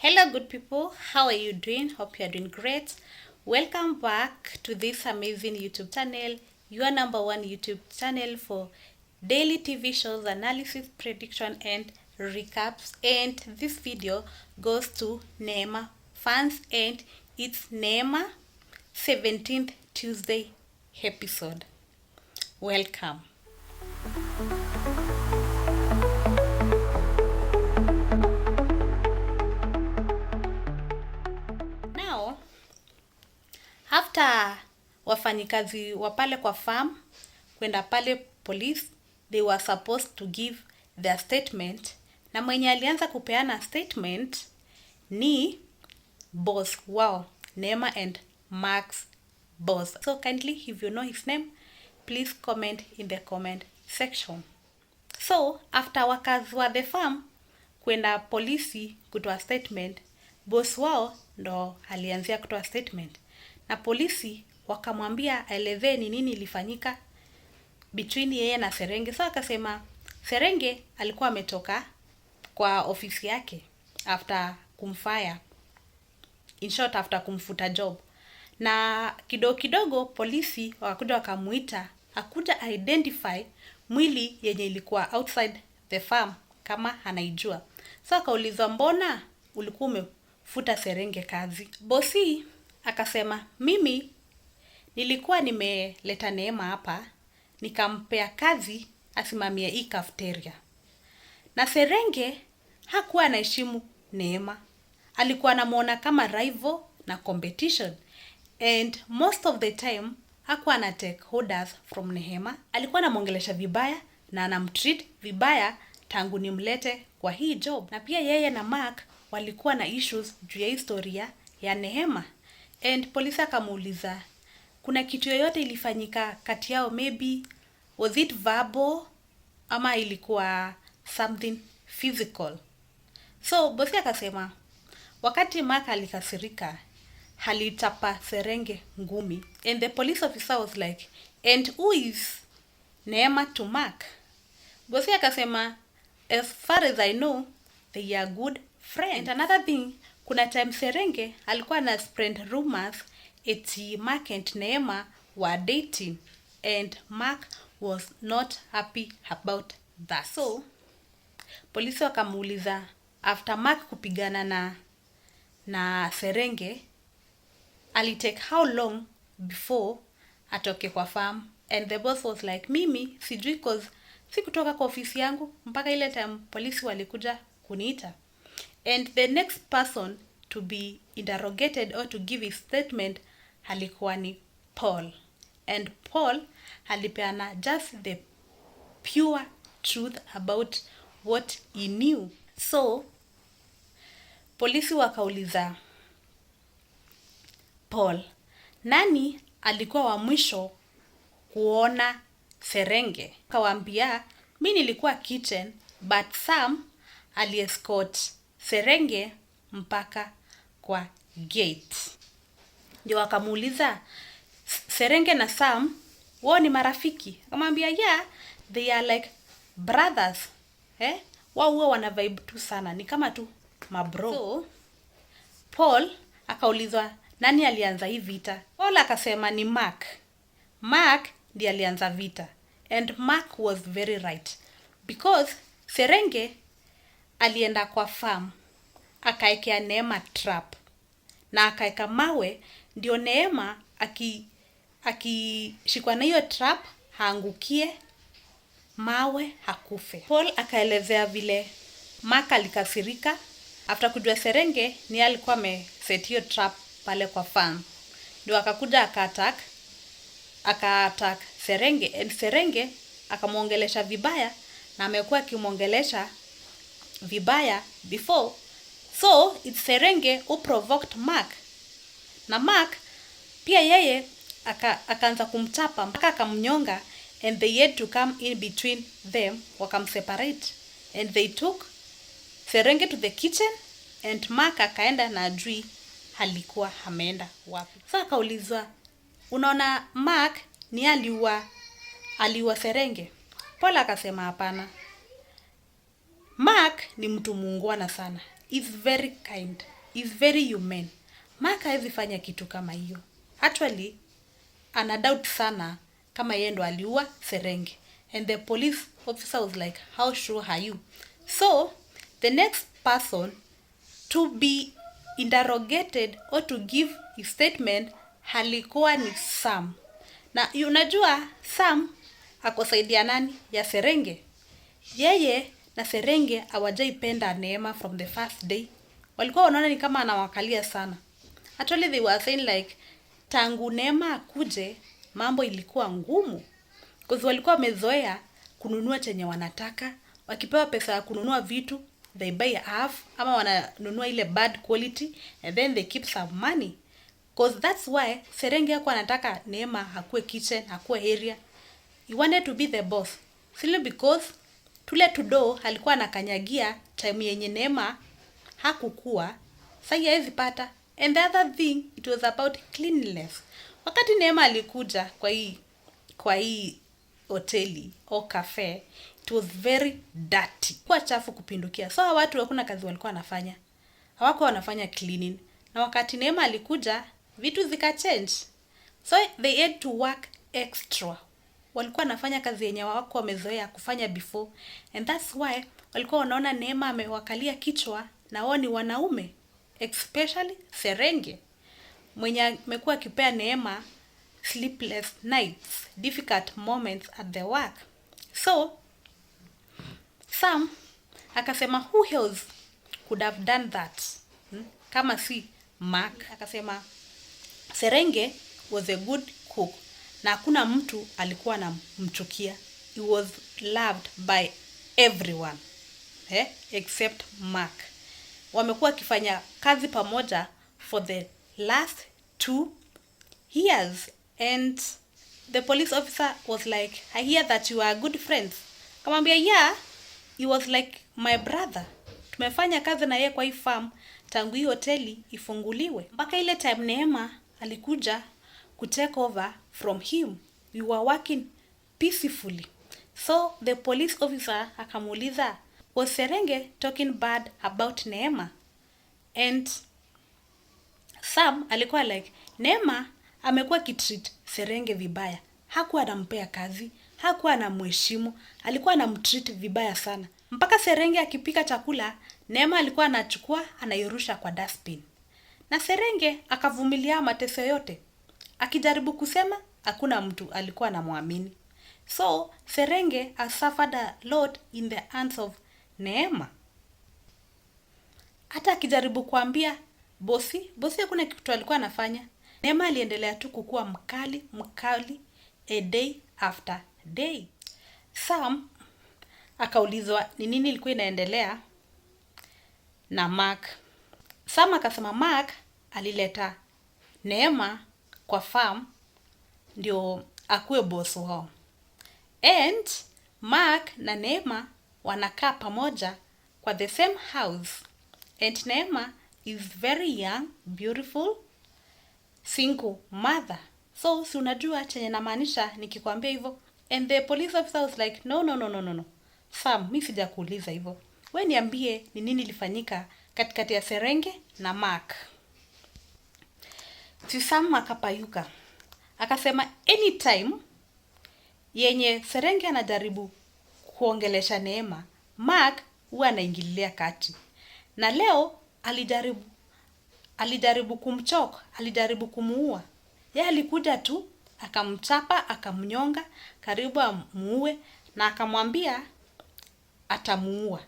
Hello good people, how are you doing? Hope you are doing great. Welcome back to this amazing YouTube channel, your number one YouTube channel for daily TV shows, analysis, prediction and recaps. And this video goes to Neema fans and it's Neema 17th Tuesday episode. Welcome. Now, after wafanyikazi wa pale kwa farm kwenda pale police, they were supposed to give their statement, na mwenye alianza kupeana statement ni boss wao, Neema and Mark's boss. So kindly, if you know his name, please comment in the comment section. So after wakazi wa the farm kwenda polisi kutoa statement, boss wao ndo alianzia kutoa statement, na polisi wakamwambia aelezee ni nini ilifanyika between yeye na Serenge. So akasema Serenge alikuwa ametoka kwa ofisi yake after kumfire, in short after kumfuta job, na kidogo polisi wakakuja wakamuita akuja identify mwili yenye ilikuwa outside the farm kama anaijua. So akaulizwa mbona ulikuwa umefuta Serenge kazi? Bosi akasema mimi nilikuwa nimeleta Neema hapa nikampea kazi asimamie hii cafeteria, na Serenge hakuwa anaheshimu Neema, alikuwa anamuona kama rival na competition, and most of the time hakuwa ana take orders from Neema. Alikuwa anamuongelesha vibaya na anamtreat vibaya tangu nimlete kwa hii job, na pia yeye na Mark walikuwa na issues juu ya historia ya Neema. And polisi akamuuliza kuna kitu yoyote ilifanyika kati yao, maybe was it verbal ama ilikuwa something physical? So bosi akasema wakati Mark alikasirika halitapa Serenge ngumi, and the police officer was like, and who is Neema to Mark? Bosi akasema as far as I know they are good friends. And another thing, kuna time Serenge alikuwa na spread rumors eti Mark and Neema were dating, and Mark was not happy about that. So polisi wakamuuliza after Mark kupigana na Serenge alitake how long before atoke kwa farm, and the boss was like mimi sijui cause sikutoka kwa ofisi yangu mpaka ile time polisi walikuja kuniita. And the next person to be interrogated or to give his statement alikuwa ni Paul, and Paul alipeana just the pure truth about what he knew. So polisi wakauliza Paul, nani alikuwa wa mwisho kuona Serenge? Kawaambia mimi nilikuwa kitchen but Sam aliescort Serenge mpaka kwa gate. Ndio wakamuuliza Serenge na Sam wao ni marafiki? Akamwambia yeah, they are like brothers. Wao huwa wana vibe tu sana, ni kama tu mabro. So Paul akaulizwa nani alianza hii vita? Paul akasema ni Mark. Mark ndiye alianza vita, and Mark was very right because Serenge alienda kwa farm akaekea Neema trap na akaeka mawe ndio Neema akishikwa na hiyo trap haangukie mawe hakufe. Paul akaelezea vile Mark alikasirika after kujua Serenge ni alikuwa ameset hiyo trap pale kwa farm, ndio akakuja aka-attack Serenge, and Serenge akamuongelesha vibaya na amekuwa akimuongelesha vibaya before. So it's Serenge who provoked Mark, na Mark pia yeye akaanza kumchapa mpaka akamnyonga, and they had to come in between them wakamseparate, and they took Serenge to the kitchen, and Mark akaenda na ajui halikuwa ameenda wapi. So akaulizwa unaona Mark ni aliua Serenge? Paul akasema hapana, Mark ni mtu muungwana sana, is very kind, is very humane. Mark hawezi fanya kitu kama hiyo. Actually, ana doubt sana kama yeye ndo aliua Serenge. And the police officer was like, how sure are you? So, the next person to be interrogated or to give his statement halikuwa ni Sam. Na unajua Sam akosaidia nani? Ya Serenge. Yeye na Serenge hawajaipenda Neema from the first day. Walikuwa wanaona ni kama anawakalia sana. Actually they were saying like tangu Neema akuje mambo ilikuwa ngumu. Because walikuwa wamezoea kununua chenye wanataka. Wakipewa pesa ya kununua vitu, they buy half ama wananunua ile bad quality and then they keep some money. Because that's why Serenge hakuwa anataka Neema hakuwe kitchen, hakuwe area. He wanted to be the boss. Simply because tule tudo alikuwa anakanyagia time yenye Neema hakukuwa, sasa hawezi pata. And the other thing, it was about cleanliness. Wakati Neema alikuja kwa hii hoteli au cafe, it was very dirty. Kwa chafu kupindukia. So watu hakuna kazi walikuwa wanafanya. Hawako wanafanya cleaning. Na wakati Neema alikuja, vitu zika change. So they had to work extra. Walikuwa wanafanya kazi yenye wako wamezoea kufanya before, and that's why walikuwa wanaona Neema amewakalia kichwa na wao ni wanaume, especially Serenge mwenye amekuwa akipea Neema sleepless nights, difficult moments at the work. So Sam akasema who else could have done that kama si Mark. Akasema Serenge was a good cook na hakuna mtu alikuwa anamchukia. He was loved by everyone except Mark. Wamekuwa wakifanya kazi pamoja for the last 2 years and the police officer was like, I hear that you are good friends. Kamwambia yeah, he was like my brother. Tumefanya kazi na yeye kwa hii farm tangu hii hoteli ifunguliwe mpaka ile time Neema alikuja ku take over from him. We were working peacefully. So the police officer akamuuliza, was Serenge talking bad about Neema? And Sam alikuwa like, Neema amekuwa kitreat Serenge vibaya. Hakuwa anampea kazi, hakuwa anamheshimu, alikuwa anamtreat vibaya sana. Mpaka Serenge akipika chakula, Neema alikuwa anachukua anairusha kwa dustbin. Na Serenge akavumilia mateso yote. Akijaribu kusema, hakuna mtu alikuwa anamwamini. So, Serenge has suffered a lot in the hands of Neema. Hata akijaribu kuambia bosi hakuna kitu alikuwa anafanya. Neema aliendelea tu kukua mkali a day after day. Sam akaulizwa ni nini ilikuwa inaendelea na Mark. Sam akasema Mark alileta Neema kwa farm ndio akuwe boss wao. And Mark na Neema wanakaa pamoja kwa the same house. And Neema is very young, beautiful, single mother. So si unajua chenye namaanisha nikikwambia hivyo. And the police officer was like, no. Sam, mimi sijakuuliza hivyo. Wewe niambie ni nini ilifanyika katikati ya Serenge na Mark. Sam akapayuka. Akasema anytime yenye Serenge anajaribu kuongelesha Neema, Mark huwa anaingilia kati. Na leo alijaribu kumchoka, alijaribu kumuua. Yeye alikuja tu, akamchapa, akamnyonga, karibu amuue na akamwambia atamuua.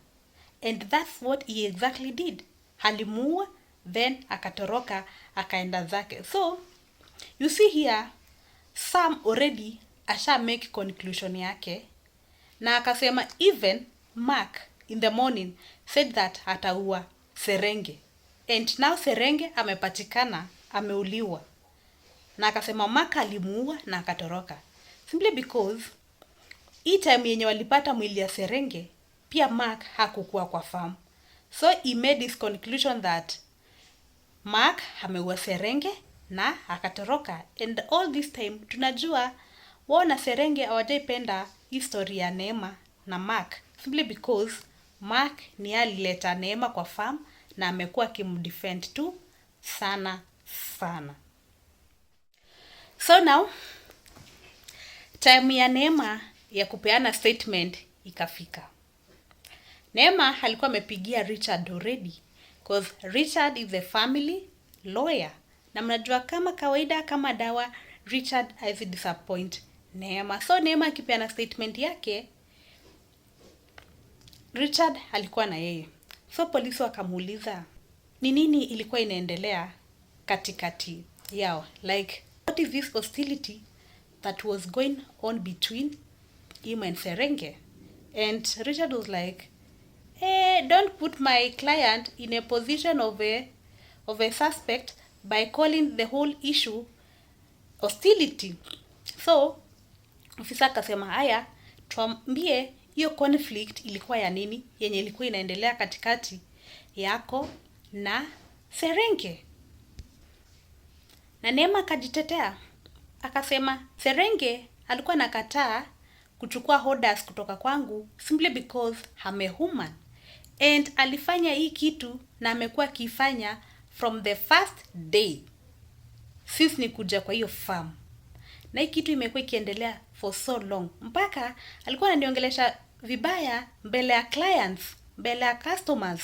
And that's what he exactly did. Alimuua, then akatoroka, akaenda zake. So, you see here, Sam already asha make conclusion yake. Na akasema even Mark in the morning said that ataua Serenge. And now Serenge amepatikana, ameuliwa. Na akasema Mark alimuua na akatoroka. Simply because hii time yenye walipata mwili ya Serenge, pia Mark hakukuwa kwa farm. So he made his conclusion that Mark ameua Serenge na akatoroka. And all this time tunajua wao na Serenge hawajaipenda history ya Neema na Mark. Simply because Mark ni alileta Neema kwa farm na amekuwa akimdefend tu sana sana. So now time ya Neema ya kupeana statement ikafika. Neema alikuwa amepigia Richard already, because Richard is a family lawyer. Na mnajua kama kawaida kama dawa, Richard has disappoint Neema. So Neema akipeana statement yake, Richard alikuwa na yeye. So polisi wakamuuliza ni nini ilikuwa inaendelea katikati yao, like what is this hostility that was going on between him and Serenge. And Richard was like, don't put my client in a position of a suspect by calling the whole issue hostility. So ofisa akasema, haya tuambie hiyo conflict ilikuwa ya nini yenye ilikuwa inaendelea katikati yako na Serenge. Na Neema akajitetea akasema Serenge alikuwa nakataa kuchukua orders kutoka kwangu simply because I'm a human, and alifanya hii kitu na amekuwa akifanya from the first day since ni kuja kwa hiyo farm, na hii kitu imekuwa ikiendelea for so long mpaka alikuwa ananiongelesha vibaya mbele ya clients, mbele ya customers,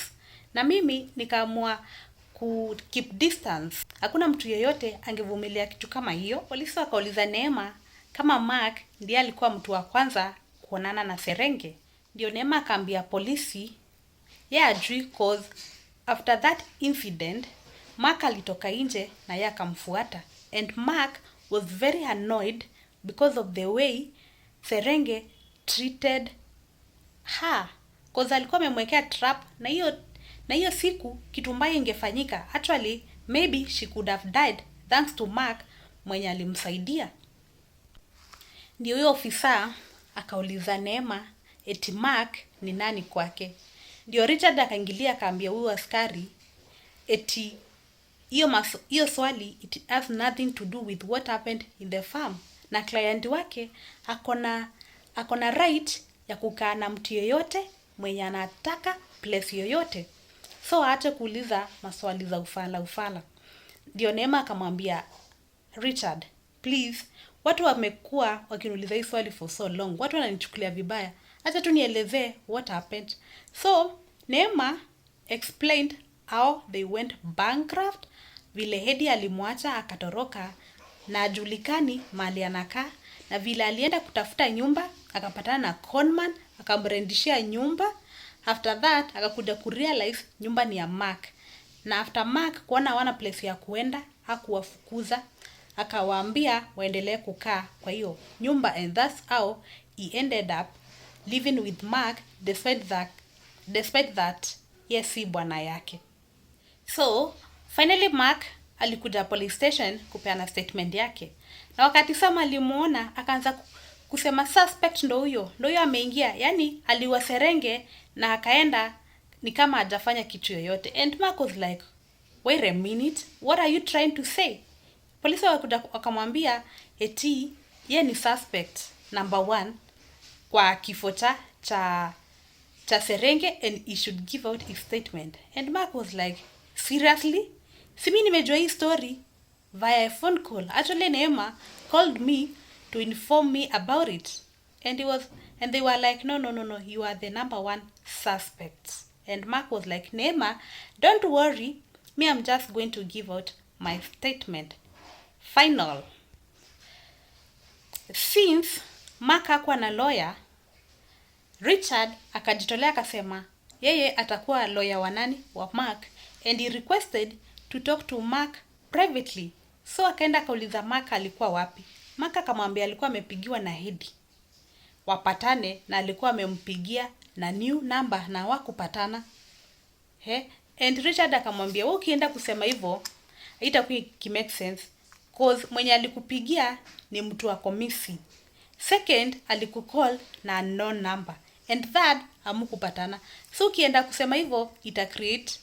na mimi nikaamua ku keep distance. Hakuna mtu yeyote angevumilia kitu kama hiyo. Polisi wakauliza Neema kama Mark ndiye alikuwa mtu wa kwanza kuonana na Serenge. Ndio Neema akaambia polisi ajui, cause after that incident Mark alitoka nje na yeye akamfuata, and Mark was very annoyed because of the way Serenge treated her, cause alikuwa amemwekea trap, na hiyo siku kitu mbaya ingefanyika. Actually maybe she could have died thanks to Mark mwenye alimsaidia. Ndio huyo ofisa akauliza Neema eti Mark ni nani kwake. Ndio Richard akaingilia akaambia huyo askari eti hiyo swali it has nothing to do with what happened in the farm, na client wake akona right ya kukaa na mtu yeyote mwenye anataka place yoyote, so aache kuuliza maswali za ufala. Ndio Neema akamwambia Richard, please, watu wamekuwa wakiniuliza hii swali for so long, watu wananichukulia vibaya, acha tu nielezee what happened. So Neema explained how they went bankrupt, vile Hedi alimwacha akatoroka na ajulikani mahali anakaa, na vile alienda kutafuta nyumba akapatana na conman akamrendishia nyumba. After that akakuja kurealize nyumba ni ya Mark, na after Mark kuona hawana place ya kuenda hakuwafukuza, akawaambia waendelee kukaa kwa hiyo nyumba, and that's how he ended up living with Mark despite that yes si bwana yake. So finally Mark alikuja police station kupeana statement yake, na wakati Sam alimuona akaanza kusema suspect ndo huyo ameingia, yani aliwa Serenge na akaenda ni kama hajafanya kitu yoyote. And Mark was like, wait a minute, what are you trying to say? Polisi wakamwambia eti ye ni suspect number 1 kwa kifo cha Serenge, and he should give out his statement. And Mark was like, seriously? Simi nimejua hii story via a phone call. Actually Neema called me to inform me about it, and they were like, no, you are the number 1 suspect. And Mark was like, Neema, don't worry, me I'm just going to give out my statement. Final. Since Mark hakuwa na lawyer, Richard akajitolea akasema yeye atakuwa lawyer wa nani, wa Mark, and he requested to talk to Mark privately. So akaenda kauliza Mark alikuwa wapi. Mark akamwambia alikuwa amepigiwa na Hedi wapatane, na alikuwa amempigia na new number na wakupatana. And Richard akamwambia wewe ukienda kusema hivyo haitakuwa make sense, cause mwenye alikupigia ni mtu wa komisi. Second, alikukall na unknown number, and third, hamukupatana. So ukienda kusema hivyo ita create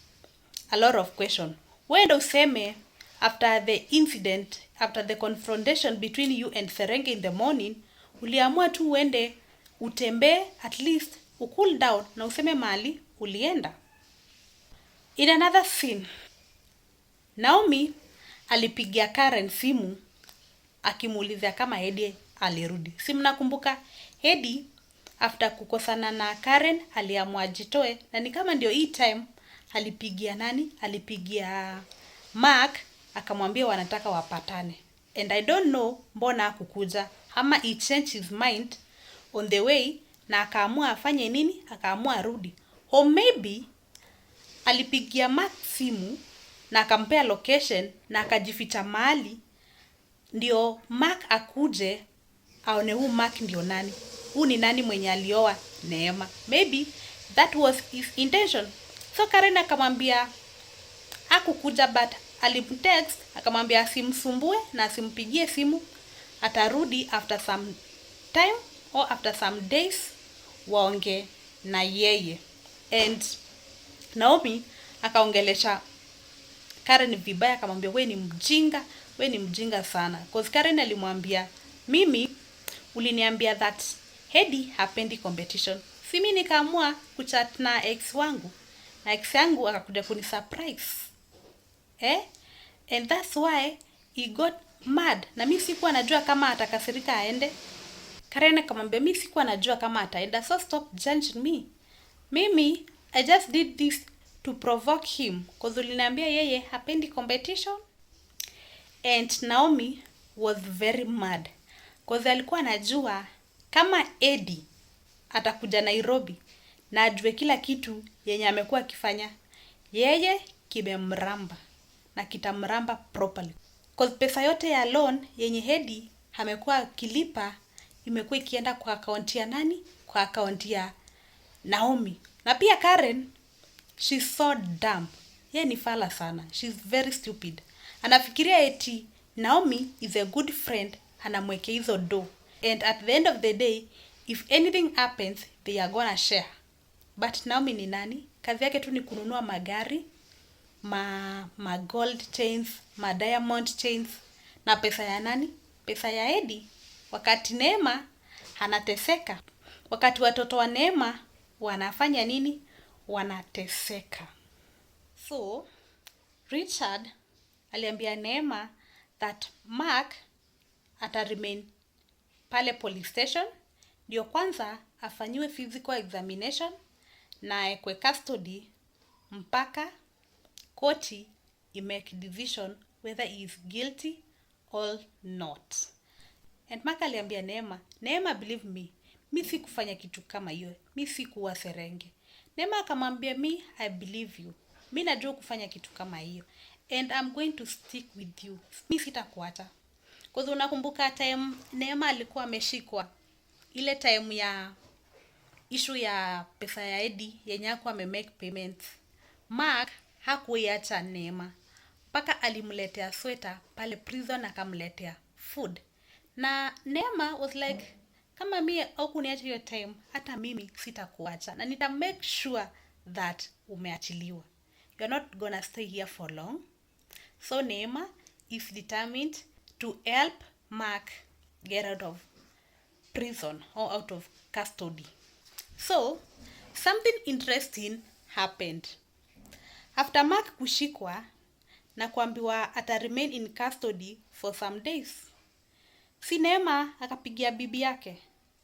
a lot of question. Wewe useme after the incident, after the confrontation between you and Serenge in the morning, uliamua tu uende utembee, at least cool down na useme mali ulienda. In another scene, Naomi alipigia Karen simu akimuulizia kama Hedi alirudi. Si mnakumbuka Hedi after kukosana na Karen aliamua ajitoe, na ni kama ndio hii time alipigia nani? Alipigia Mark akamwambia wanataka wapatane. And I don't know mbona hakukuja, ama he changed his mind on the way na akaamua afanye nini? Akaamua arudi. Or maybe alipigia Mark simu na akampea location na akajificha mahali ndio Mark akuje aone huu Mark ndio nani. Huu ni nani mwenye alioa Neema. Maybe that was his intention. So Karen akamwambia hakukuja, but alimtext akamwambia asimsumbue na asimpigie simu, atarudi after some time or after some days waonge na yeye. And Naomi akaongelesha Karen vibaya, akamwambia we ni mjinga sana. Cause Karen alimwambia mimi uliniambia that Hedi hapendi competition. Si mimi nikaamua kuchat na ex wangu na ex yangu akakuja kuni surprise. And that's why he got mad. Na mimi sikuwa najua kama atakasirika aende. Karen akamwambia mimi sikuwa najua kama ataenda, so stop judging me. Mimi I just did this to provoke him cause uliniambia yeye hapendi competition. And Naomi was very mad cause alikuwa anajua kama Hedi atakuja Nairobi na ajue kila kitu yenye amekuwa akifanya, yeye kimemramba na kitamramba properly. Cause pesa yote ya loan yenye Hedi amekuwa akilipa imekuwa ikienda kwa akaunti ya nani? Kwa akaunti ya Naomi. Na pia Karen, she's so dumb. Yeye ni fala sana. She's very stupid. Anafikiria eti Naomi is a good friend, anamwekea hizo do. And at the end of the day, if anything happens, they are gonna share. But Naomi ni nani? Kazi yake tu ni kununua magari, ma gold chains, ma diamond chains. Na pesa ya nani? Pesa ya Hedi. Wakati Neema anateseka. Wakati watoto wa Neema wanafanya nini? Wanateseka. So, Richard aliambia Neema that Mark ata remain pale police station ndio kwanza afanyiwe physical examination na ekwe custody mpaka koti imake decision whether he is guilty or not. And Mark aliambia Neema, believe me, mi si kufanya kitu kama hiyo, mi si kuwa Serenge. Neema akamwambia I believe you, mi najua kufanya kitu kama hiyo, and I'm going to stick with you, mi sitakuacha. Kwa sababu unakumbuka time Neema alikuwa ameshikwa, ile time ya issue ya pesa ya Hedi yenye hakuwa amemake payments, Mark hakuiacha Neema mpaka alimletea sweater pale prison, akamletea food. Na Neema was like, kama mimi au kuniacha hiyo time, hata mimi sitakuacha na nita make sure that umeachiliwa. You're not gonna stay here for long. So Neema is determined to help Mark get out of prison or out of custody. So something interesting happened. After Mark kushikwa na kuambiwa ata remain in custody for some days, si Neema akapigia bibi yake,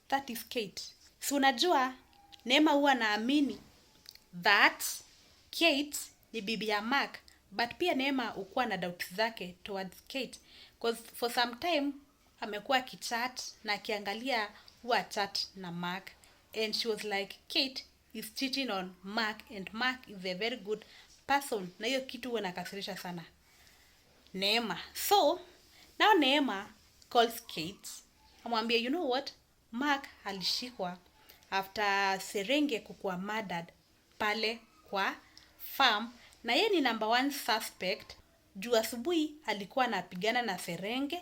that is Kate. Si unajua Neema huwa naamini that Kate ni bibi ya Mark, but pia Neema ukuwa na doubts zake towards Kate because for some time amekuwa kichat na akiangalia huwa chat na Mark, and she was like Kate is cheating on Mark and Mark is a very good person, na hiyo kitu huwa nakasirisha sana Neema. So now Neema calls Kate, amwambia you know what, Mark alishikwa after Serenge kukuwa murdered pale kwa farm, na yeye ni number 1 suspect juu asubuhi alikuwa anapigana na Serenge,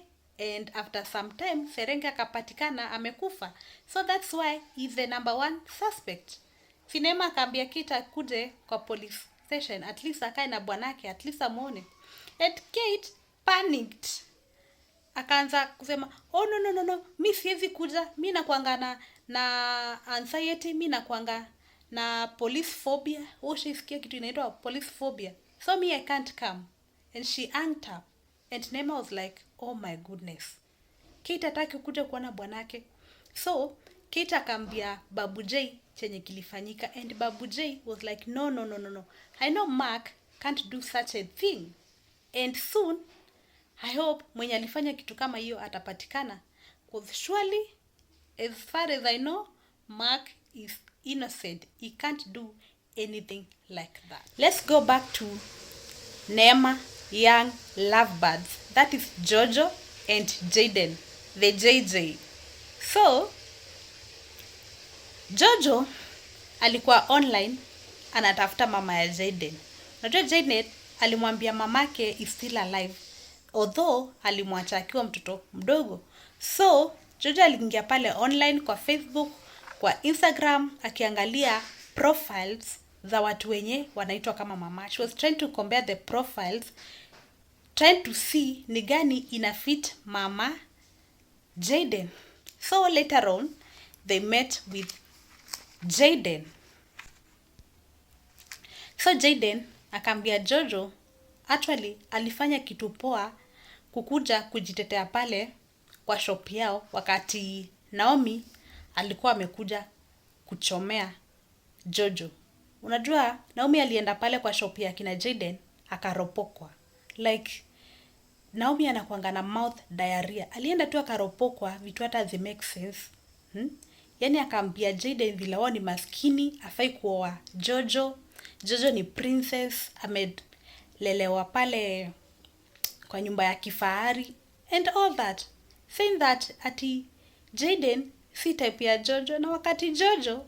and after some time Serenge akapatikana amekufa, so that's why he's the number 1 suspect. Neema akaambia Kate kuje kwa police station, at least akae na bwanake, at least amuone. And Kate panicked, akaanza kusema oh no, mi siwezi kuja, mi nakuanga na anxiety, mi nakuanga na police phobia. Ushaisikia kitu inaitwa police phobia? So me, I can't come. And she hanged up. And Neema was like, oh my goodness, Kate hataki kuja kuona bwanake. So Kate akaambia Babu J chenye kilifanyika, and Babu J was like, no. I know Mark can't do such a thing. And soon, I hope mwenye alifanya kitu kama hiyo atapatikana. Because surely, as far as I know, Mark is innocent. He can't do anything like that. Let's go back to Neema young lovebirds. That is Jojo and Jaden, the JJ. So, Jojo alikuwa online anatafuta mama ya Jaden. Unajua Jaden alimwambia mamake is still alive, although alimwacha akiwa mtoto mdogo. So, Jojo aliingia pale online kwa Facebook, kwa Instagram, akiangalia profiles za watu wenye wanaitwa kama mama. She was trying to compare the profiles, trying to see ni gani ina fit mama Jaden. So later on, they met with Jaden. So Jaden akaambia Jojo, actually alifanya kitu poa kukuja kujitetea pale kwa shop yao wakati Naomi alikuwa amekuja kuchomea Jojo. Unajua Naomi alienda pale kwa shop ya kina Jaden akaropokwa. Like Naomi anakuanga na mouth diarrhea. Alienda tu akaropokwa vitu hata zi make sense. Yaani akaambia Jaden vile wao ni maskini, afai kuoa Jojo. Jojo ni princess, amelelewa pale kwa nyumba ya kifahari and all that. Saying that ati Jaden si type ya Jojo, na wakati Jojo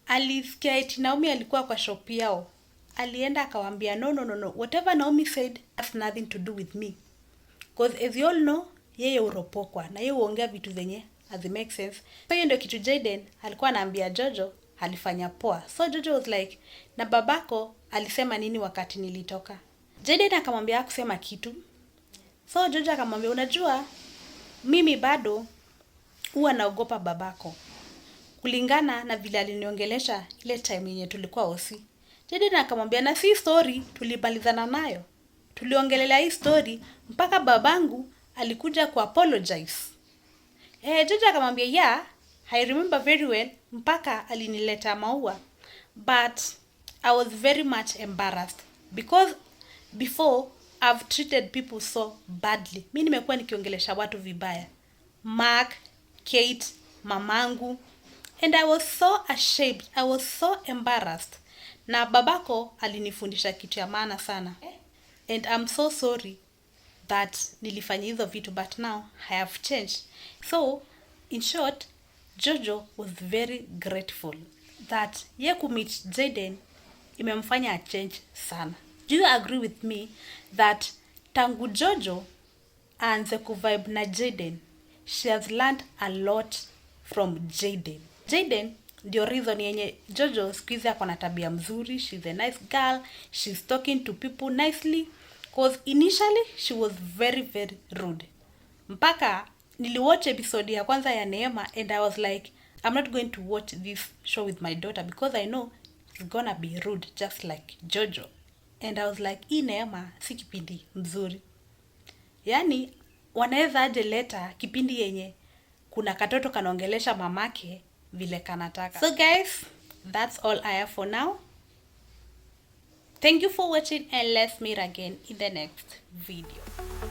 alisikia eti Naomi alikuwa kwa shop yao, alienda akawaambia no. Whatever Naomi said has nothing to do with me. Because as you all know, yeye uropokwa na yeye uongea vitu zenye as it makes sense. So hiyo ndio kitu Jaden alikuwa anaambia Jojo alifanya poa. So Jojo was like, na babako alisema nini wakati nilitoka? Jaden akamwambia hakusema kitu. So Jojo akamwambia, unajua mimi bado huwa naogopa babako, kulingana na vile aliniongelesha ile time yenye tulikuwa osi. Jaden akamwambia, na si story tulibalizana nayo. Tuliongelelea hii story mpaka babangu alikuja ku apologize. Jojo akamwambia, yeah, I remember very well, mpaka alinileta maua. But I was very much embarrassed because before I've treated people so badly. Mimi nimekuwa nikiongelesha watu vibaya. Mark, Kate, mamangu. And I was so ashamed. I was so embarrassed. Na babako alinifundisha kitu ya maana sana. And I'm so sorry that nilifanya hizo vitu, but now I have changed. So, in short, Jojo was very grateful that ye kumit Jaden imemfanya change sana. Do you agree with me that tangu Jojo aanze kuvibe na Jaden, she has learned a lot from Jaden. Jaden ndio reason yenye Jojo siku hizi ako na tabia mzuri. She's a nice girl. She's talking to people nicely. Because initially she was very, very rude. Mpaka niliwatch episode ya kwanza ya Neema and I was like, I'm not going to watch this show with my daughter because I know it's gonna be rude just like Jojo. And I was like, hii Neema si kipindi mzuri. Yaani wanaweza aje leta kipindi yenye kuna katoto kanaongelesha mamake vile kanataka. So guys, that's all I have for now. Thank you for watching and let's meet again in the next video.